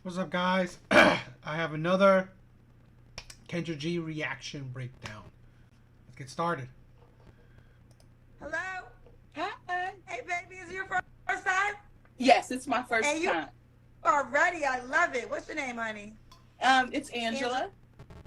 What's up, guys? I have another Kendra G reaction breakdown. Let's get started. Hello? Hi. Hey, baby, is it your first time? Yes, it's my And first you time. are ready. I love it. What's your name, honey? It's Angela,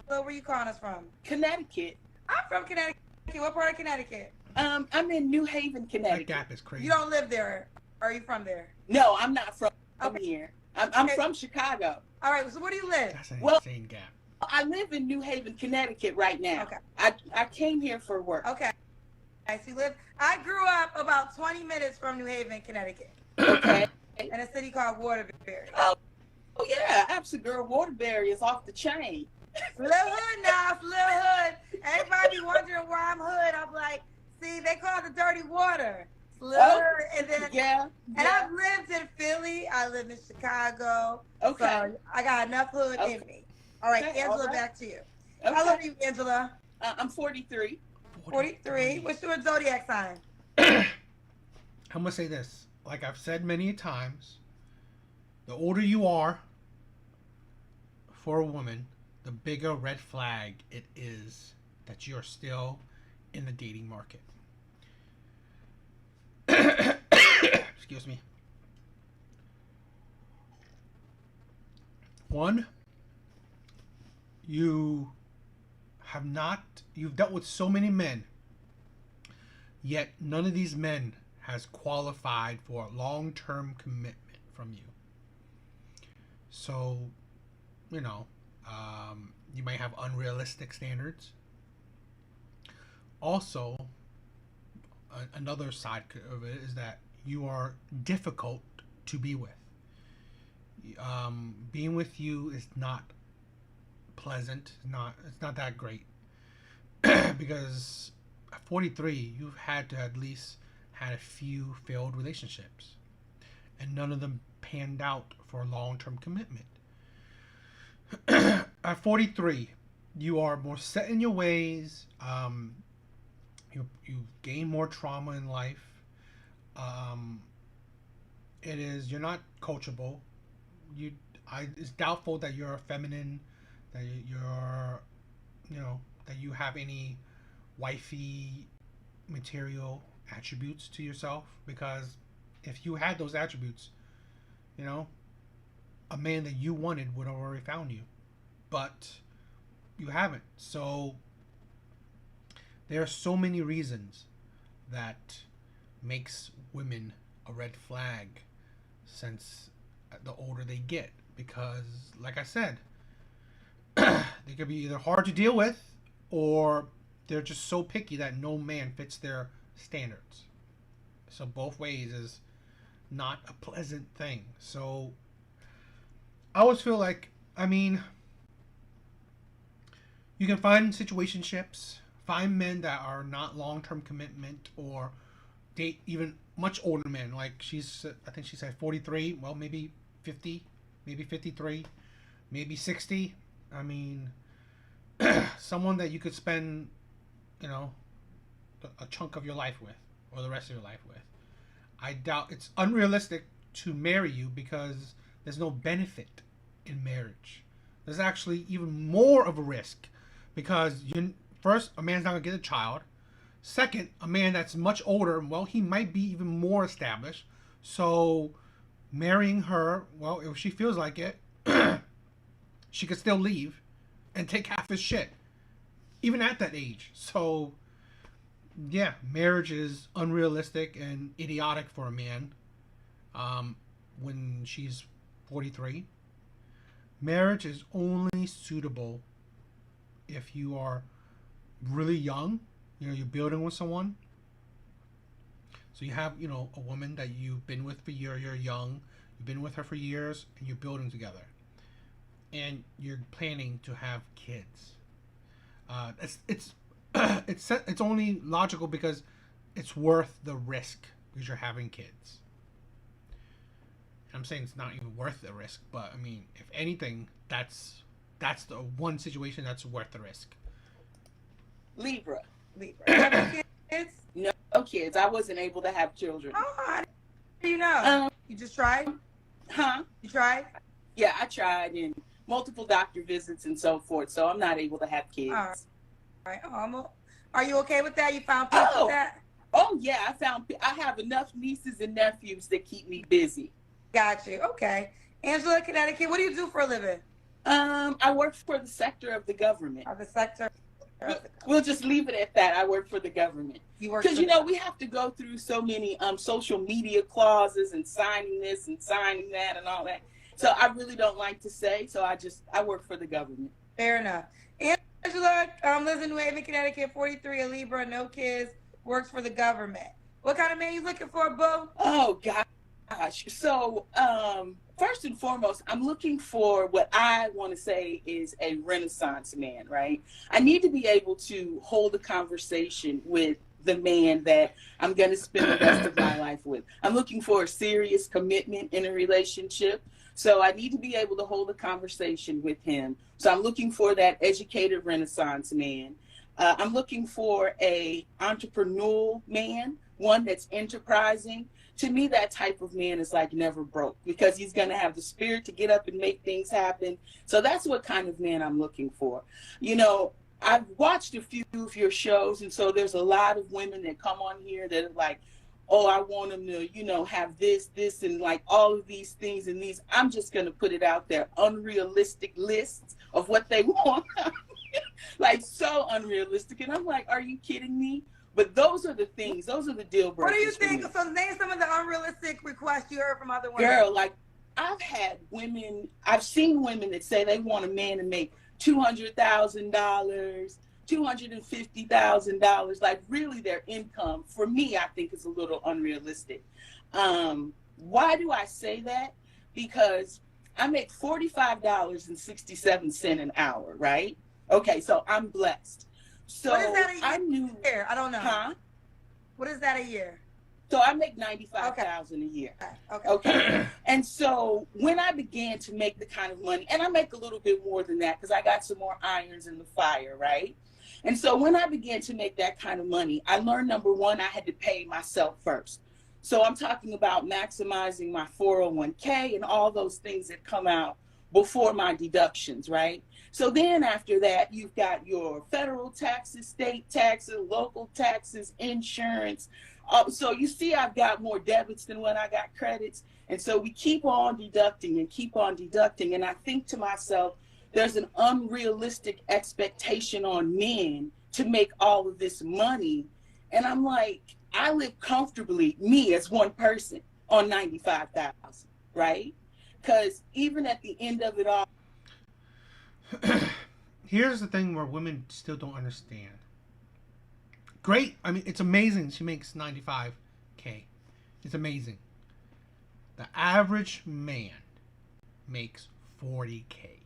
Angela, where you calling us from? Connecticut. I'm from Connecticut. What part of Connecticut? I'm in New Haven, That Connecticut. gap is crazy. You don't live there. Or are you from there? No, I'm not from Okay. here. I'm from Chicago. All right, so where do you live? That's an Well, insane gap. I live in New Haven, Connecticut right now. Okay. I came here for work. Okay. I see. I grew up about 20 minutes from New Haven, Connecticut, Okay. in a city called Waterbury. Oh yeah, absolutely. Girl, Waterbury is off the chain. Little hood now, it's little hood. Everybody be wondering why I'm hood. I'm like, see, they call it the dirty water. It's little hood. And then Yeah. And I've lived in Philly. I live in Chicago. Okay. So I got enough hood in me. All right, Okay, Angela, all right. back to you. Okay. How old are you, Angela? I'm 43. 43. What's your zodiac sign? I'm gonna say this. Like I've said many times, the older you are for a woman, the bigger red flag it is that you're still in the dating market. Excuse me. One, you've dealt with so many men, yet none of these men has qualified for a long-term commitment from you. So, you know, you might have unrealistic standards. Also, another side of it is that you are difficult to be with. Being with you is not pleasant. It's not that great because at 43, you've had to at least had a few failed relationships, and none of them panned out for a long-term commitment. At 43, you are more set in your ways. You gain more trauma in life. Um, you're not coachable. It's doubtful that you're feminine, that you're, that you have any wifey material attributes to yourself. Because if you had those attributes, you know, a man that you wanted would have already found you, but you haven't. So there are so many reasons that makes women a red flag since the older they get, because like I said, they could be either hard to deal with or they're just so picky that no man fits their standards. So both ways is not a pleasant thing. So I always feel like, I mean, you can find situationships, find men that are not long-term commitment, or date even much older men. Like I think she said 43. Well, maybe 50, maybe 53, maybe 60. I mean, someone that you could spend, you know, a chunk of your life with, or the rest of your life with. I doubt it's unrealistic to marry you because there's no benefit in marriage. There's actually even more of a risk because first, a man's not gonna get a child. Second, a man that's much older, well, he might be even more established. So marrying her, well, if she feels like it, she could still leave and take half his shit, even at that age. So yeah, marriage is unrealistic and idiotic for a man when she's 43. Marriage is only suitable if you are really young. You know, you're building with someone. So you have, a woman that you've been with for years. You're young. You've been with her for years, and you're building together. And you're planning to have kids. It's only logical because it's worth the risk because you're having kids. I'm saying it's not even worth the risk, but I mean, if anything, that's the one situation that's worth the risk. Libra. Libra. You have any kids? No kids. I wasn't able to have children. Oh, how do you know? Um, You just tried? huh? You tried? Yeah, I tried and multiple doctor visits and so forth. So I'm not able to have All kids. right. Are you okay with that? You found peace with Oh, that? oh yeah. I have enough nieces and nephews that keep me busy. Got you. Okay. Angela, Connecticut, what do you do for a living? I work for the sector of the government. Or the sector We'll, of the we'll just leave it at that. I work for the government. you work Because for we have to go through so many social media clauses and signing this and signing that and all that. So I really don't like to say. So I work for the government. Fair enough. Angela lives in New Haven, Connecticut, 43, a Libra, no kids, works for the government. What kind of man you looking for, boo? Oh gosh. So first and foremost, I'm looking for what I want to say is a Renaissance man, right? I need to be able to hold a conversation with the man that I'm going to spend the rest of my life with. I'm looking for a serious commitment in a relationship. So I need to be able to hold a conversation with him. So I'm looking for that educated Renaissance man. I'm looking for a entrepreneurial man, one that's enterprising. To me, that type of man is like never broke because he's going to have the spirit to get up and make things happen. So that's what kind of man I'm looking for. I've watched a few of your shows, and so there's a lot of women that come on here that are like, oh, I want them to, have this, and like all of these things and these. I'm just going to put it out there, unrealistic lists of what they want. Like so unrealistic. And I'm like, are you kidding me? But those are the things, those are the deal breakers. What do you think? So name some of the unrealistic requests you heard from other women. Girl, like I've seen women that say they want a man to make $200,000, $250,000. Like really their income, for me, I think is a little unrealistic. Why do I say that? Because I make $45.67 an hour, right? Okay, so I'm blessed. So what is that a year? I knew. I don't know. Huh? What is that a year? So I make $95,000 a year. Okay. And so when I began to make the kind of money, and I make a little bit more than that because I got some more irons in the fire, right? And so when I began to make that kind of money, I learned number one, I had to pay myself first. So I'm talking about maximizing my 401k and all those things that come out before my deductions, right? So then after that, you've got your federal taxes, state taxes, local taxes, insurance. So you see, I've got more debits than when I got credits. And so we keep on deducting and keep on deducting. And I think to myself, there's an unrealistic expectation on men to make all of this money. And I'm like, I live comfortably, me as one person, on 95,000, right? Because even at the end of it all, here's the thing where women still don't understand. Great. I mean, it's amazing she makes 95K. It's amazing. The average man makes 40K.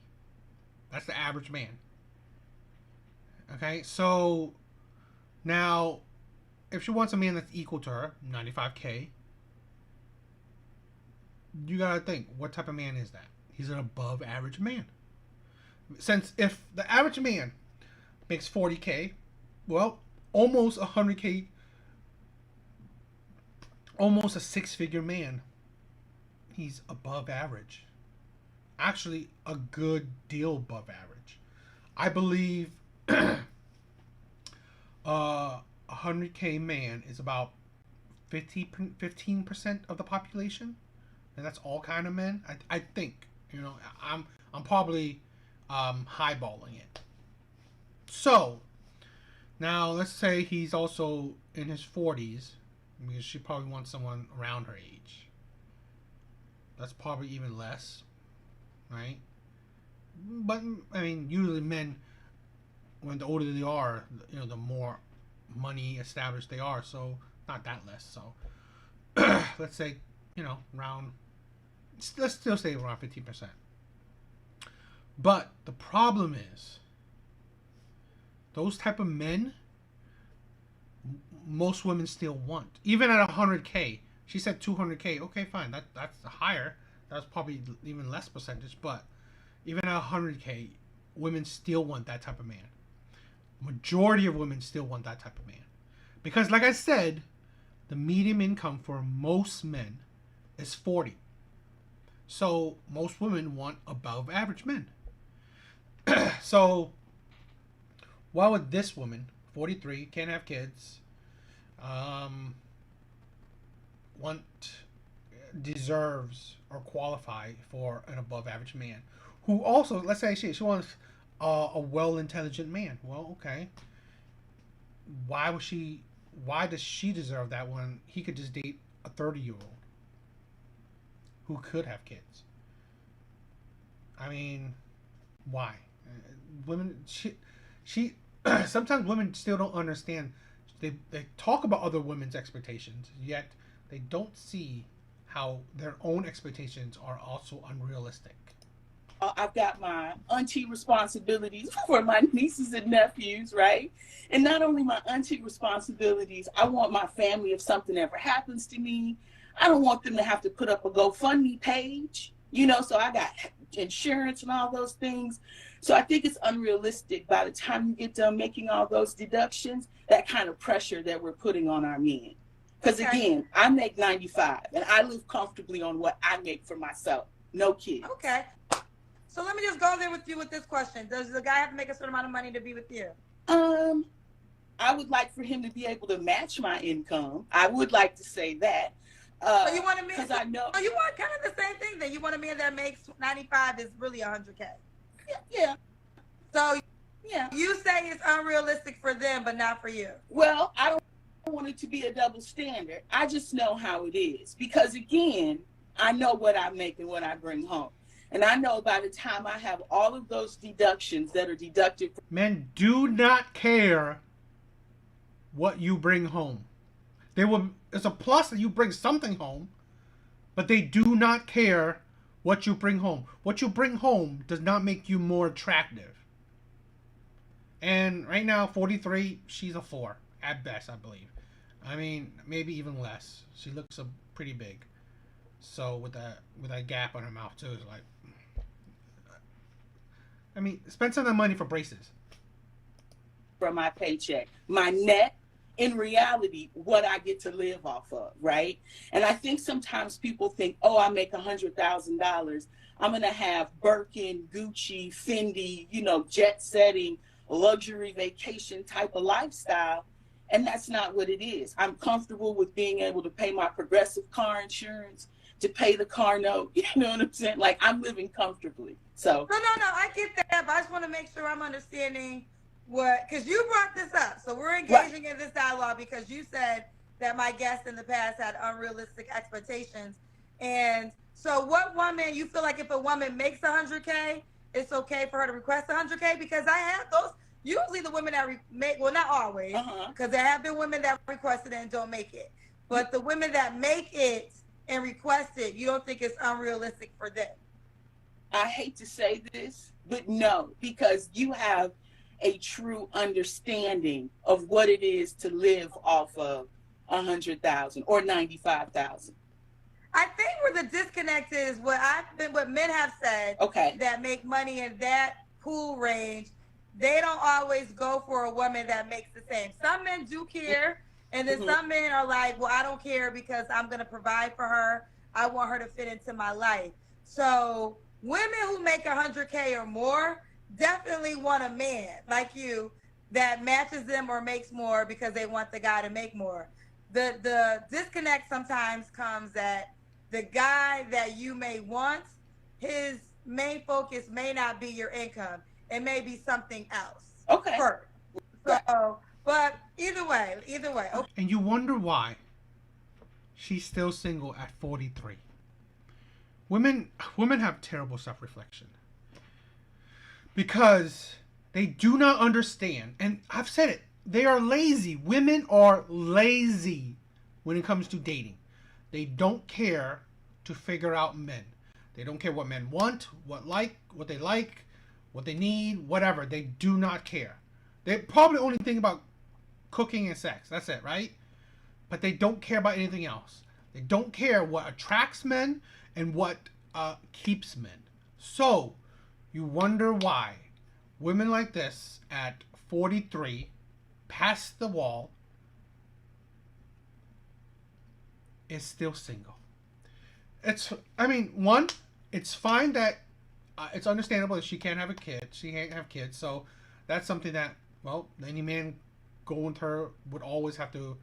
That's the average man. Okay, so now if she wants a man that's equal to her, 95K, you gotta think, what type of man is that? He's an above average man. Since if the average man makes 40K, well, almost 100K, almost a six-figure man, he's above average. Actually, a good deal above average. I believe a 100K man is about 15% of the population, and that's all kind of men. I think, I'm probably highballing it. So now let's say he's also in his 40s, because she probably wants someone around her age. That's probably even less, right? But I mean, usually men, when the older they are, the more money established they are. So not that less. So let's say, around. Let's still say around 15%. But the problem is, those type of men, most women still want. Even at 100K, she said 200K. Okay, fine. That's higher. That's probably even less percentage. But even at 100K, women still want that type of man. Majority of women still want that type of man. Because like I said, the median income for most men is 40. So most women want above average men. So why would this woman, 43, can't have kids, um, want, deserves or qualify for an above average man, who also, let's say she wants a well intelligent man? Well, okay, why was she? Why does she deserve that when he could just date a 30-year-old who could have kids? I mean, why? Women, she sometimes women still don't understand. They talk about other women's expectations, yet they don't see how their own expectations are also unrealistic. I've got my auntie responsibilities for my nieces and nephews, right? And not only my auntie responsibilities, I want my family, if something ever happens to me, I don't want them to have to put up a GoFundMe page, so I got insurance and all those things. So I think it's unrealistic by the time you get done making all those deductions, that kind of pressure that we're putting on our men. Because again, I make 95 and I live comfortably on what I make for myself. No kids. Okay. So let me just go there with you with this question. Does the guy have to make a certain amount of money to be with you? I would like for him to be able to match my income. I would like to say that. So you want a man? Because I know. So you want kind of the same thing then. You want a man that makes 95 is really 100K. Yeah. So yeah, you say it's unrealistic for them, but not for you. Well, I don't want it to be a double standard. I just know how it is. Because again, I know what I make and what I bring home. And I know by the time I have all of those deductions that are deducted. Men do not care what you bring home. It's a plus that you bring something home, but they do not care what you bring home. What you bring home does not make you more attractive. And right now, 43, she's a 4 at best, I believe. I mean, maybe even less. She looks pretty big. So with that gap on her mouth too, is like, I mean, spend some of that money for braces. From my paycheck, my net, in reality, what I get to live off of, right? And I think sometimes people think, oh, I make $100,000. I'm going to have Birkin, Gucci, Fendi, jet setting, luxury vacation type of lifestyle. And that's not what it is. I'm comfortable with being able to pay my Progressive car insurance, to pay the car note. You know what I'm saying? Like, I'm living comfortably. So. No, I get that, but I just want to make sure I'm understanding because you brought this up. So we're engaging in this dialogue because you said that my guests in the past had unrealistic expectations. And so what woman, you feel like if a woman makes 100K, it's okay for her to request 100K? Because I have those, usually the women that well, not always, because there have been women that requested it and don't make it. But the women that make it and request it, you don't think it's unrealistic for them? I hate to say this, but no, because you have a true understanding of what it is to live off of 100,000 or 95,000. I think where the disconnect is what men have said. Okay. That make money in that pool range, they don't always go for a woman that makes the same. Some men do care, and then some men are like, well, I don't care because I'm going to provide for her. I want her to fit into my life. So women who make 100K or more definitely want a man like you that matches them or makes more because they want the guy to make more. The disconnect sometimes comes that the guy that you may want, his main focus may not be your income. It may be something else. Okay. First. So, but either way. Okay. And you wonder why she's still single at 43. Women have terrible self-reflection. Because they do not understand, and I've said it, they are lazy. Women are lazy when it comes to dating. They don't care to figure out men. They don't care what men want, what they like, what they need, whatever. They do not care. They probably only think about cooking and sex. That's it, right? But they don't care about anything else. They don't care what attracts men and what keeps men. So you wonder why women like this at 43, past the wall, is still single. One, it's fine that it's understandable that she can't have a kid. She can't have kids, so that's something that, well, any man going with her would always have to,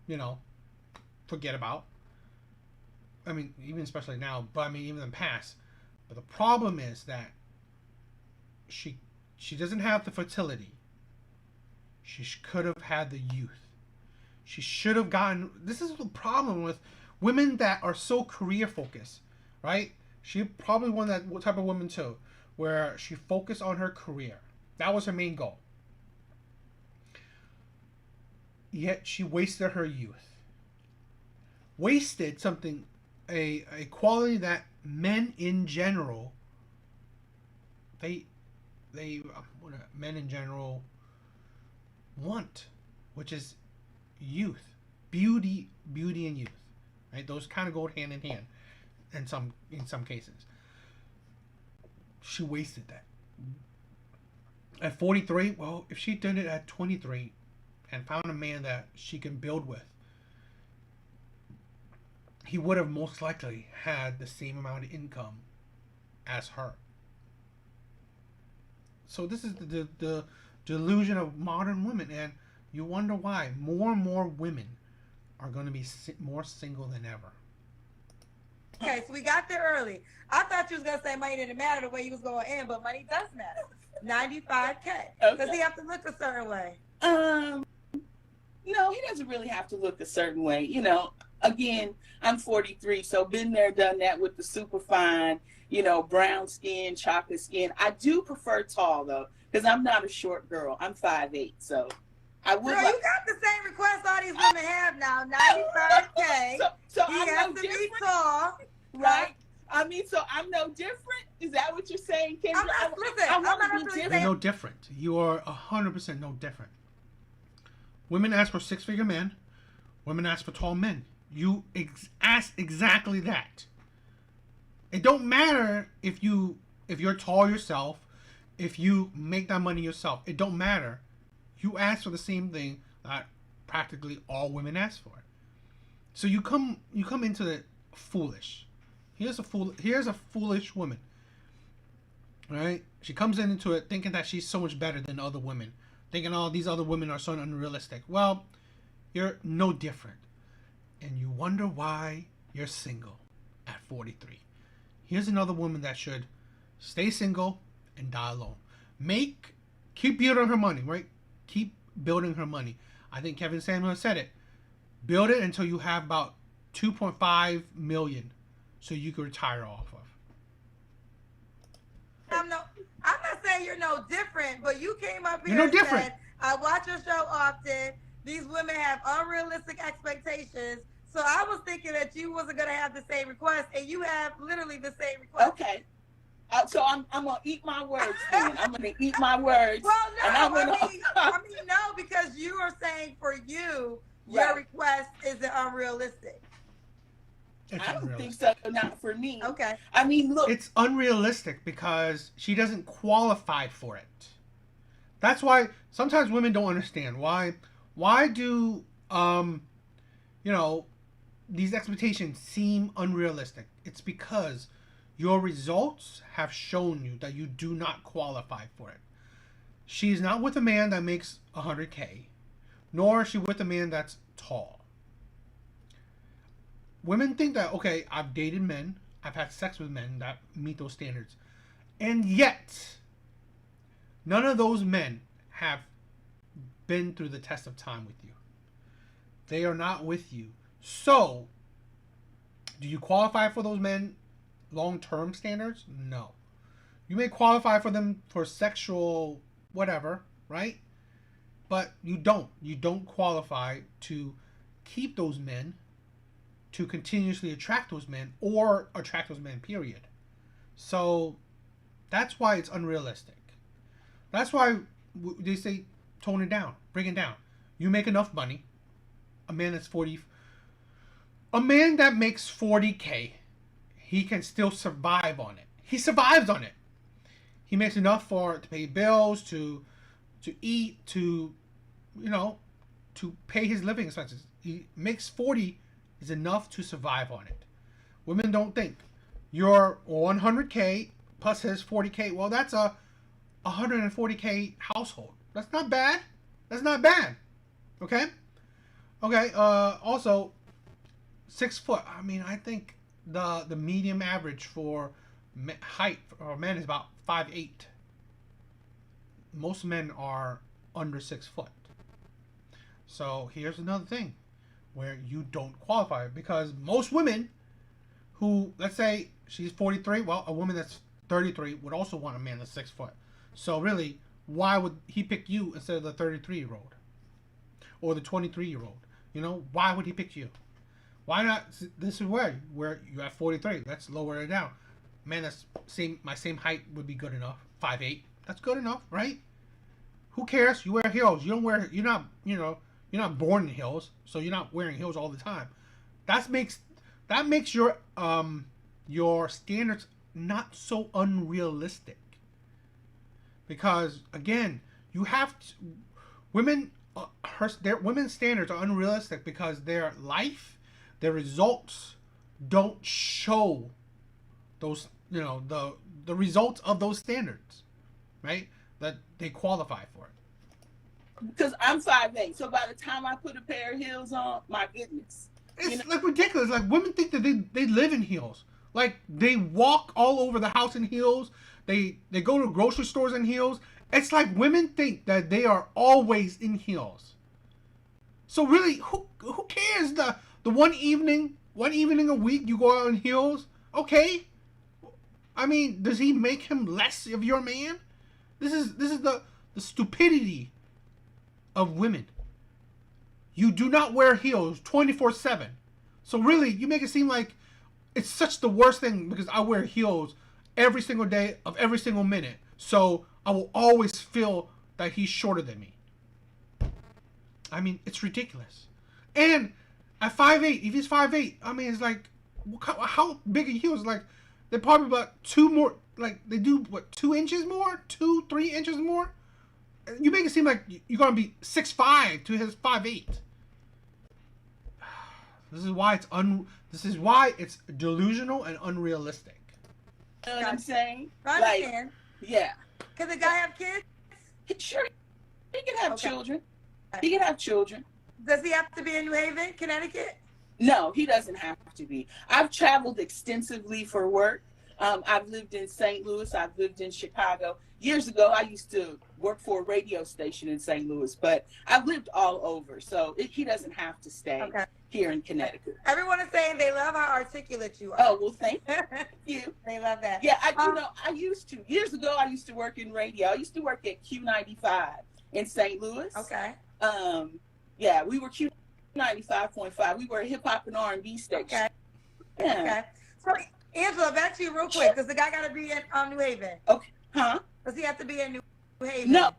you know, forget about. I mean, even especially now, but I mean, even in the past. But the problem is that she she doesn't have the fertility. She could have had the youth. She should have gotten. This is the problem with women that are so career focused, right? She probably one that type of woman too, where she focused on her career. That was her main goal. Yet she wasted her youth. Wasted something, a quality that men in general, they men in general want, which is youth, beauty and youth, right? Those kind of go hand in hand, in some cases. She wasted that. At 43, well, if she did it at 23, and found a man that she can build with, he would have most likely had the same amount of income as her. So this is the delusion of modern women, and you wonder why more and more women are going to be more single than ever. Okay, so we got there early. I thought you was gonna say money didn't matter the way you was going in, but money does matter. 95K. Okay. Does he have to look a certain way? No, he doesn't really have to look a certain way. You know, again, I'm 43, so been there, done that with the super fine, you know, brown skin, chocolate skin. I do prefer tall though, because I'm not a short girl. I'm 5'8", so I would. Girl, you got the same request all these women have now. 95K. So he I'm has no to be different, tall, right? I mean, so I'm no different. Is that what you're saying, Kendra? I'm not, listen, I I'm want not to be really You're different. no different. You are 100% no different. Women ask for six-figure men. Women ask for tall men. You ask exactly that. It don't matter if you're tall yourself, if you make that money yourself. It don't matter. You ask for the same thing that practically all women ask for. So you come into it foolish. Here's a foolish woman. Right? She comes into it thinking that she's so much better than other women, thinking all these other women are so unrealistic. Well, you're no different. And you wonder why you're single at 43. Here's another woman that should stay single and die alone. Keep building her money, right? Keep building her money. I think Kevin Samuel said it. Build it until you have about 2.5 million so you can retire off of. I'm not saying you're no different, but you came up here You're no and different. said, I watch your show often. These women have unrealistic expectations. So I was thinking that you wasn't going to have the same request, and you have literally the same request. Okay. So I'm gonna eat my words then. I'm gonna eat my words. Well, no, and I'm gonna... I mean, no, because you are saying for you, your Right. request isn't unrealistic. It's I don't think unrealistic. so. Not for me. Okay. I mean, look. It's unrealistic because she doesn't qualify for it. That's why sometimes women don't understand why do these expectations seem unrealistic. It's because your results have shown you that you do not qualify for it. She's not with a man that makes 100K, nor is she with a man that's tall. Women think that, okay, I've dated men, I've had sex with men that meet those standards. And yet, none of those men have been through the test of time with you. They are not with you. So, do you qualify for those men long-term standards? No. You may qualify for them for sexual whatever, right? But you don't. You don't qualify to keep those men, to continuously attract those men, or attract those men, period. So, that's why it's unrealistic. That's why they say tone it down, bring it down. You make enough money. A man that makes 40K, he can still survive on it. He survives on it. He makes enough to pay bills, to eat, to pay his living expenses. He makes 40 is enough to survive on it. Women don't think. your 100K plus his 40K. Well, that's a 140K household. That's not bad. That's not bad. Okay. Okay. Also, 6 foot. I mean, I think the medium average for height for men is about 5'8". Most men are under 6 foot. So here's another thing where you don't qualify, because most women who, let's say she's 43, well, a woman that's 33 would also want a man that's 6 foot. So really, why would he pick you instead of the 33-year-old or the 23-year-old? You know, why would he pick you? Why not? This is where you have 43. Let's lower it down. Man, that's my same height would be good enough. 5'8". That's good enough, right? Who cares? You wear heels. You don't wear. You're not. You know. You're not born in heels, so you're not wearing heels all the time. That makes your standards not so unrealistic. Because again, you have to, women. Women's standards are unrealistic because their life, their results don't show those, the results of those standards, right? That they qualify for it. Because I'm 5'8", so by the time I put a pair of heels on, my goodness. It's like ridiculous. Like, women think that they live in heels. Like, they walk all over the house in heels. They go to grocery stores in heels. It's like women think that they are always in heels. So really, who cares? The one evening a week you go out in heels, okay? I mean, does he make him less of your man? This is the stupidity of women. You do not wear heels 24/7. So really, you make it seem like it's such the worst thing because I wear heels every single day of every single minute. So I will always feel that he's shorter than me. I mean, it's ridiculous. And at 5'8", if he's 5'8", I mean, it's like, how big are heels? Like, they're probably about 2 more, like, they do, 2 inches more? 2-3 inches more? You make it seem like you're going to be 6'5" to his 5'8". This is why it's delusional and unrealistic. You know what I'm saying? I understand. Yeah. Can the guy have kids? Sure. He can have children. He can have children. Does he have to be in New Haven, Connecticut? No, he doesn't have to be. I've traveled extensively for work. I've lived in St. Louis. I've lived in Chicago. Years ago, I used to work for a radio station in St. Louis, but I've lived all over. So he doesn't have to stay here in Connecticut. Everyone is saying they love how articulate you are. Oh, well, thank you. They love that. Yeah, I used to. Years ago, I used to work in radio. I used to work at Q95 in St. Louis. Okay. Yeah, we were Q95.5. We were a hip hop and R&B station. Okay. Yeah. Okay. So, Angela, back to you real quick. Does the guy got to be in New Haven? Okay. Huh? Does he have to be in New Haven? No,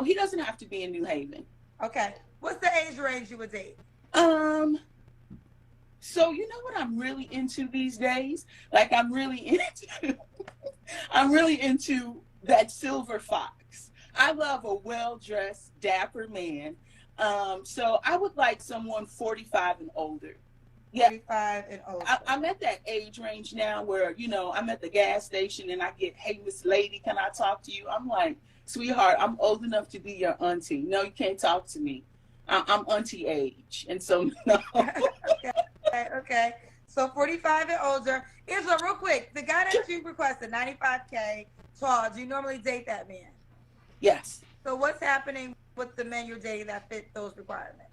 he doesn't have to be in New Haven. Okay. What's the age range you would date? So you know what I'm really into these days? Like I'm really into that silver fox. I love a well-dressed, dapper man. So I would like someone 45 and older. Yeah, 45 and older. I'm at that age range now where, I'm at the gas station and I get, hey, Miss Lady, can I talk to you? I'm like, sweetheart, I'm old enough to be your auntie. No, you can't talk to me. I'm auntie age. And so, no. Okay. So 45 and older. Angela, real quick, the guy that you requested, 95K tall, do you normally date that man? Yes. So what's happening with the men you're dating that fit those requirements?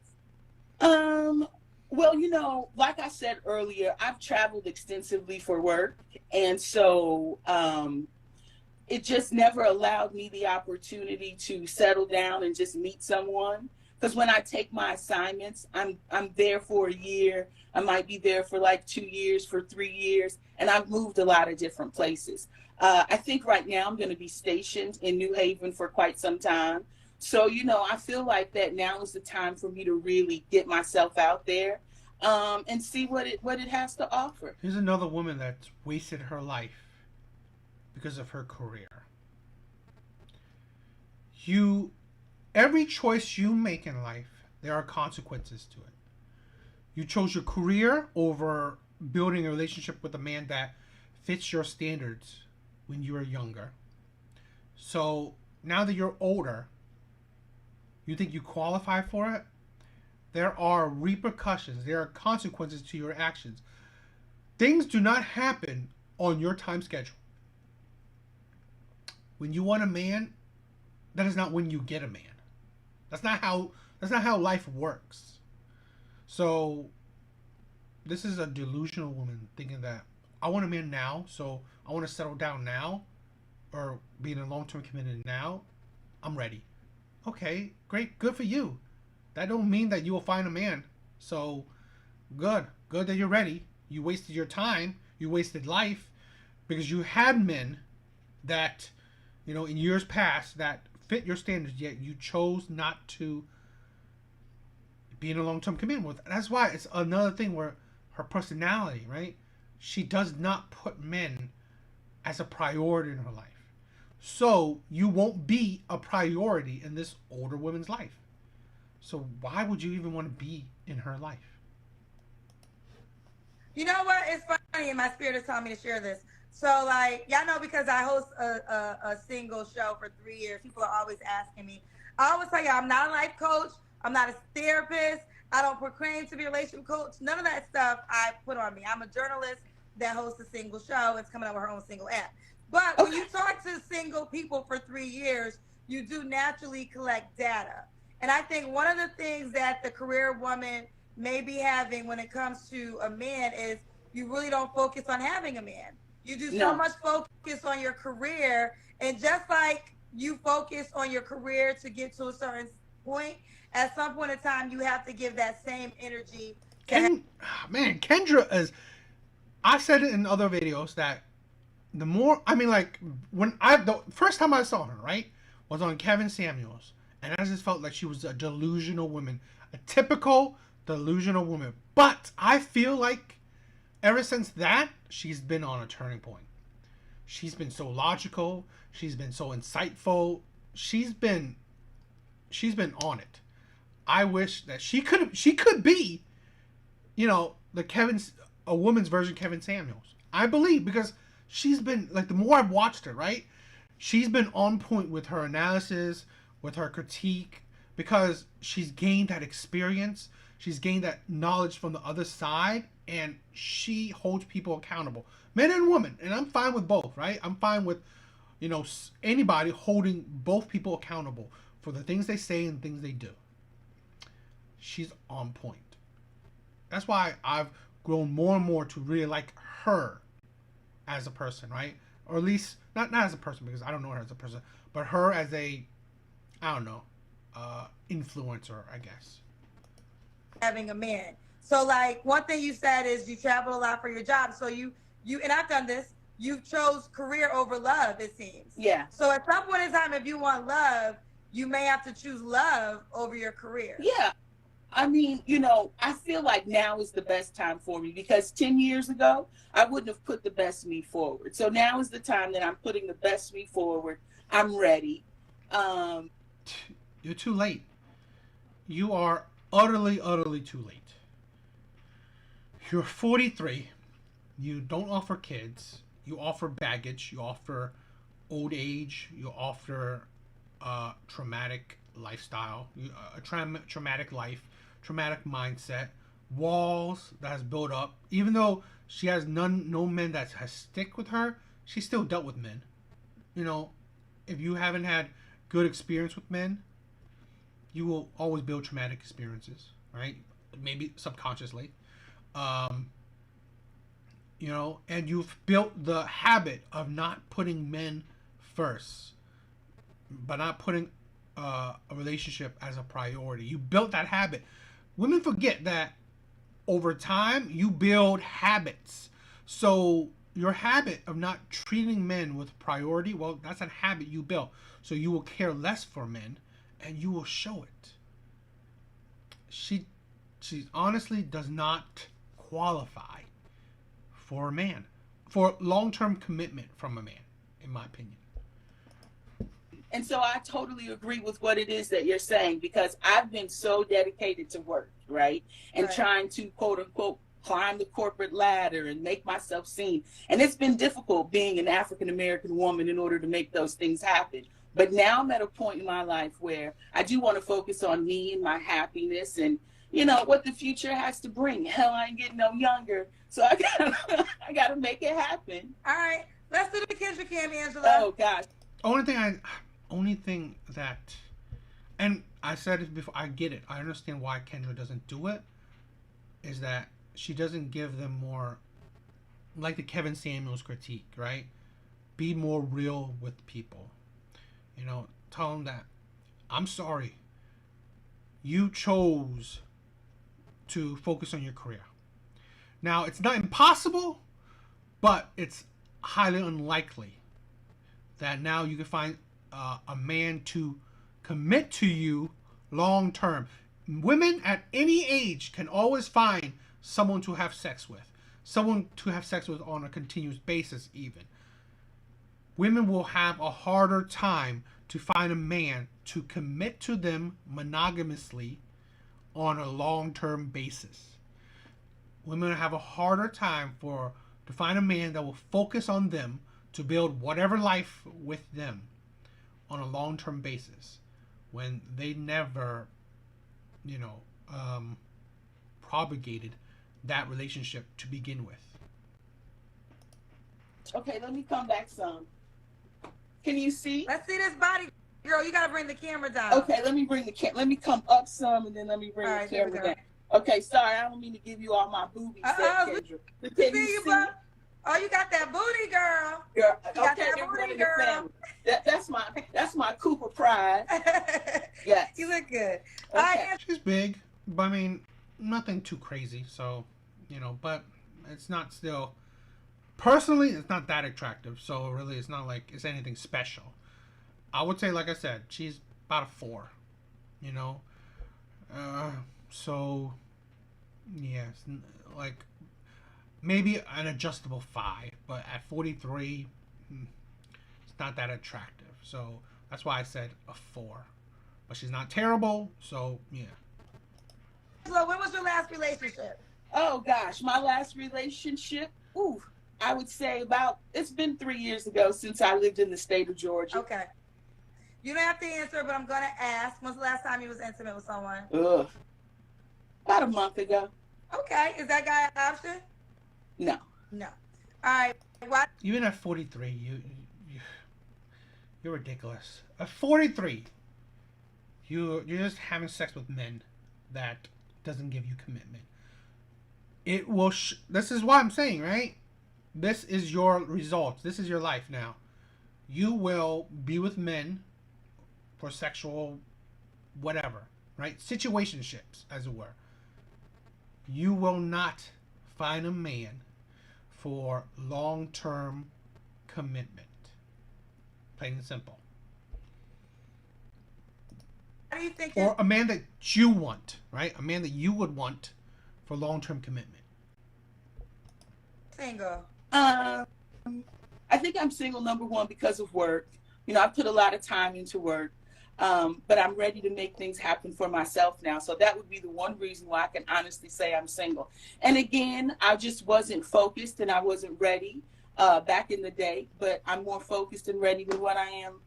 Well, like I said earlier, I've traveled extensively for work. And so it just never allowed me the opportunity to settle down and just meet someone. Because when I take my assignments, I'm there for a year. I might be there for like 2 years, for 3 years. And I've moved a lot of different places. I think right now I'm going to be stationed in New Haven for quite some time. So, I feel like that now is the time for me to really get myself out there and see what it has to offer. Here's another woman that's wasted her life because of her career. Every choice you make in life, there are consequences to it. You chose your career over building a relationship with a man that fits your standards when you were younger. So now that you're older, you think you qualify for it? There are repercussions, there are consequences to your actions. Things do not happen on your time schedule. When you want a man, that is not when you get a man. That's not how life works. So this is a delusional woman thinking that I want a man now, so I want to settle down now or be in a long-term commitment now. I'm ready. Okay, great, good for you. That don't mean that you will find a man. So good that you're ready. You wasted your time, you wasted life because you had men that, in years past that fit your standards, yet you chose not to be in a long-term commitment with. That's why it's another thing where her personality, right? She does not put men as a priority in her life. So you won't be a priority in this older woman's life. So why would you even want to be in her life? You know what? It's funny, and my spirit is telling me to share this. So, like, y'all know, because I host a single show for 3 years, people are always asking me. I always tell you, I'm not a life coach. I'm not a therapist. I don't proclaim to be a relationship coach. None of that stuff I put on me. I'm a journalist that hosts a single show. It's coming out with her own single app. But when you talk to single people for 3 years, you do naturally collect data. And I think one of the things that the career woman may be having when it comes to a man is you really don't focus on having a man. You do so much focus on your career. And just like you focus on your career to get to a certain point, at some point in time, you have to give that same energy. Kendra is, I've said it in other videos that the more, the first time I saw her, right, was on Kevin Samuels. And I just felt like she was a delusional woman, a typical delusional woman. But I feel like ever since that, she's been on a turning point. She's been so logical. She's been so insightful. She's been on it. I wish that she could be, a woman's version of Kevin Samuels. I believe, because she's been, like, the more I've watched her, right, she's been on point with her analysis, with her critique, because she's gained that experience. She's gained that knowledge from the other side, and she holds people accountable, men and women. And I'm fine with both, right? I'm fine with, anybody holding both people accountable for the things they say and things they do. She's on point. That's why I've grown more and more to really like her as a person, right? Or at least not as a person, because I don't know her as a person, but her as a, influencer, I guess. Having a man. So, like, one thing you said is you travel a lot for your job. So you and I've done this, you chose career over love, it seems. Yeah. So at some point in time, if you want love, you may have to choose love over your career. Yeah. I feel like now is the best time for me, because 10 years ago, I wouldn't have put the best me forward. So now is the time that I'm putting the best me forward. I'm ready. You're too late. You are utterly, utterly too late. You're 43. You don't offer kids. You offer baggage. You offer old age. You offer traumatic lifestyle, a traumatic life, traumatic mindset, walls that has built up. Even though she has no men that has stick with her, she still dealt with men. If you haven't had good experience with men, you will always build traumatic experiences, right? Maybe subconsciously. And you've built the habit of not putting men first, but not putting a relationship as a priority. You built that habit. Women forget that over time you build habits. So your habit of not treating men with priority, well, that's a habit you built. So you will care less for men, and you will show it. She honestly does not qualify for a man, for long-term commitment from a man, in my opinion. And so I totally agree with what it is that you're saying, because I've been so dedicated to work, right? And trying to, quote unquote, climb the corporate ladder and make myself seen. And it's been difficult being an African American woman in order to make those things happen. But now I'm at a point in my life where I do want to focus on me and my happiness and, you know, what the future has to bring. Hell, I ain't getting no younger. So I gotta make it happen. All right. Let's do the Kendra Cam, Angela. Oh, gosh. Only thing that, and I said it before, I get it. I understand why Kendra doesn't do it, is that she doesn't give them more, like the Kevin Samuels critique, right? Be more real with people. You know, tell them that, I'm sorry, you chose to focus on your career. Now, it's not impossible, but it's highly unlikely that now you can find a man to commit to you long term. Women at any age can always find someone to have sex with, someone to have sex with on a continuous basis even. Women will have a harder time to find a man to commit to them monogamously on a long-term basis. Women have a harder time to find a man that will focus on them to build whatever life with them on a long-term basis when they never, you know, propagated that relationship to begin with. Okay, let me come back some. Can you see? Let's see this body. Girl, you got to bring the camera down. Okay, let me bring let me come up some and then let me bring the camera down. Okay, sorry, I don't mean to give you all my boobies. Kendra. Can you see? Oh, you got that booty, girl. Girl, you got that booty, girl. That's my Cooper pride. Yes. You look good. Okay. She's big, but I mean, nothing too crazy. So, you know, but it's not still. Personally, it's not that attractive. So really, it's not like it's anything special. I would say, like I said, she's about a 4. You know. So, yes, like maybe an adjustable 5, but at 43, it's not that attractive. So that's why I said a 4. But she's not terrible, so yeah. So when was your last relationship? Oh gosh, my last relationship, I would say it's been 3 years ago since I lived in the state of Georgia. Okay. You don't have to answer, but I'm gonna ask. When's the last time you was intimate with someone? About a month ago. Okay. Is that guy an option? No. No. All right. What? Even at 43, you're ridiculous. At 43, you're just having sex with men that doesn't give you commitment. It will. This is what I'm saying, right? This is your results. This is your life now. You will be with men for sexual, whatever, right? Situationships, as it were. You will not find a man for long-term commitment. Plain and simple. How do you think? Or a man that you want, right? A man that you would want for long-term commitment. Single. I think I'm single, number one, because of work. You know, I put a lot of time into work, but I'm ready to make things happen for myself now. So that would be the one reason why I can honestly say I'm single. And again, I just wasn't focused and I wasn't ready back in the day, but I'm more focused and ready than what I am,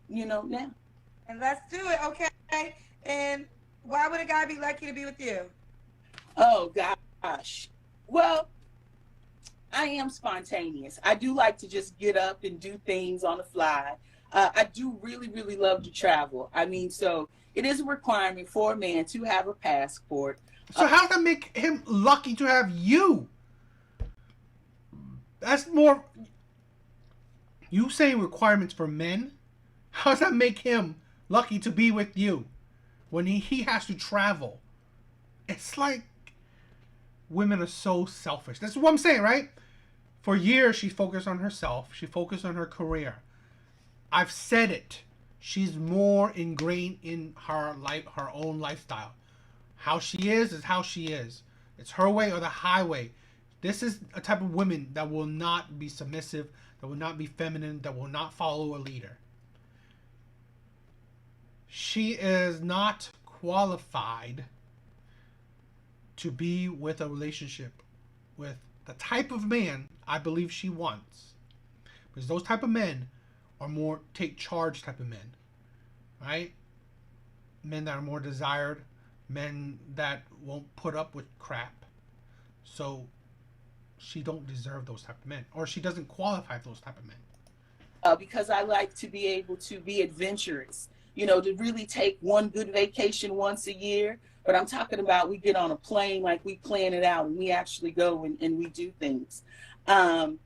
you know, now. And let's do it, okay? And why would a guy be lucky to be with you? Oh, gosh. Well, I am spontaneous. I do like to just get up and do things on the fly. I do really, really love to travel. I mean, so it is a requirement for a man to have a passport. So how does that make him lucky to have you? That's more... You saying requirements for men? How does that make him lucky to be with you when he has to travel? It's like women are so selfish. That's what I'm saying, right? For years, she focused on herself. She focused on her career. I've said it. She's more ingrained in her life, her own lifestyle. How she is how she is. It's her way or the highway. This is a type of woman that will not be submissive, that will not be feminine, that will not follow a leader. She is not qualified to be with a relationship with the type of man I believe she wants. Because those type of men are more take charge type of men. Right? Men that are more desired, men that won't put up with crap. So she don't deserve those type of men, or she doesn't qualify for those type of men. Because I like to be able to be adventurous, to really take one good vacation once a year. But I'm talking about we get on a plane, like we plan it out and we actually go and we do things. I'm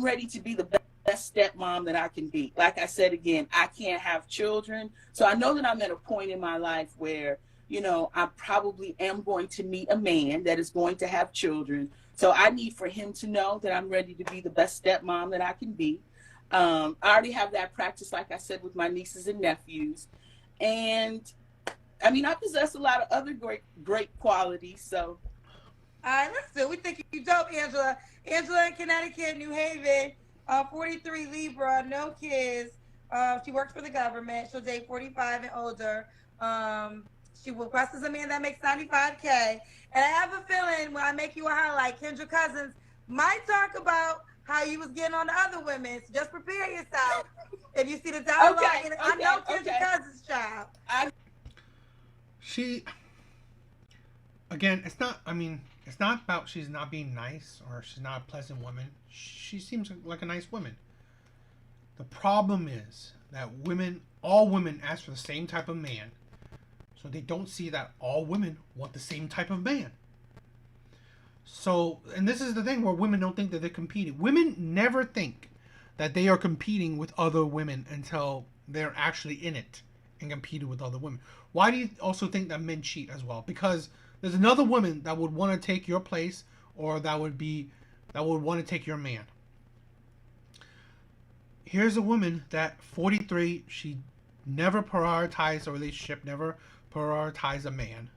ready to be the best stepmom that I can be. Like I said, again, I can't have children. So I know that I'm at a point in my life where, I probably am going to meet a man that is going to have children. So I need for him to know that I'm ready to be the best stepmom that I can be. I already have that practice, like I said, with my nieces and nephews. And I mean, I possess a lot of other great qualities. So. All right, listen, we think you dope, Angela. Angela in Connecticut, New Haven, 43 Libra, no kids. She works for the government. She'll date 45 and older. She requests a man that makes $95K. And I have a feeling when I make you a highlight, Kendra Cousins might talk about how you was getting on the other women. So just prepare yourself. If you see the dialogue, I know Kendra Cousins, child. She, again, it's not about she's not being nice or she's not a pleasant woman. She seems like a nice woman. The problem is that all women ask for the same type of man. So they don't see that all women want the same type of man. So, and this is the thing where women don't think that they're competing. Women never think that they are competing with other women until they're actually in it and competing with other women. Why do you also think that men cheat as well? Because there's another woman that would want to take your place, or that would want to take your man. Here's a woman that 43, she never prioritized a relationship, never prioritized a man.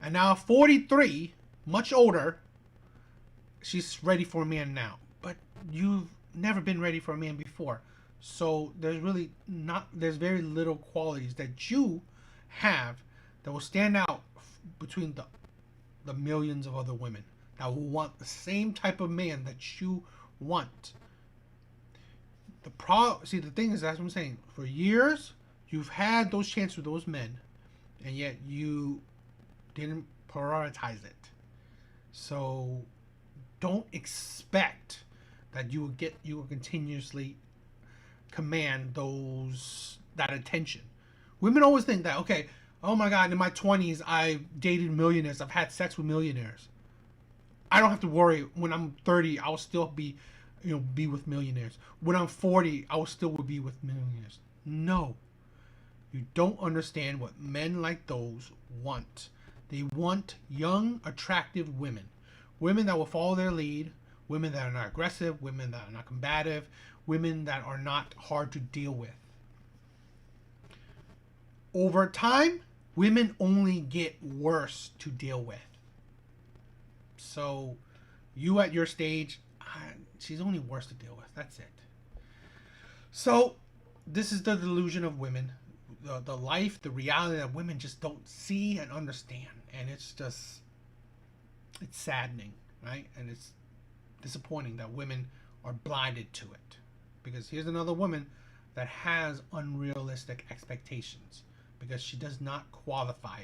And now 43, much older, she's ready for a man now. But you've never been ready for a man before. So there's very little qualities that you have that will stand out between the millions of other women that will want the same type of man that you want. The thing is, that's what I'm saying. For years, you've had those chances with those men, and yet you didn't prioritize it. So don't expect that you will continuously command that attention. Women always think that, okay, oh my God, in my 20s, I've dated millionaires. I've had sex with millionaires. I don't have to worry. When I'm 30, I'll still be with millionaires. When I'm 40, I will still be with millionaires. No. You don't understand what men like those want. They want young, attractive women. Women that will follow their lead. Women that are not aggressive. Women that are not combative. Women that are not hard to deal with. Over time, women only get worse to deal with. So, you at your stage, she's only worse to deal with. That's it. So, this is the delusion of women. The life, the reality that women just don't see and understand. And it's saddening, right? And it's disappointing that women are blinded to it. Because here's another woman that has unrealistic expectations. Because she does not qualify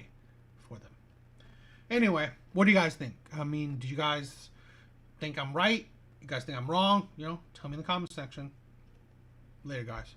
for them. Anyway, what do you guys think? I mean, do you guys think I'm right? You guys think I'm wrong? Tell me in the comment section. Later, guys.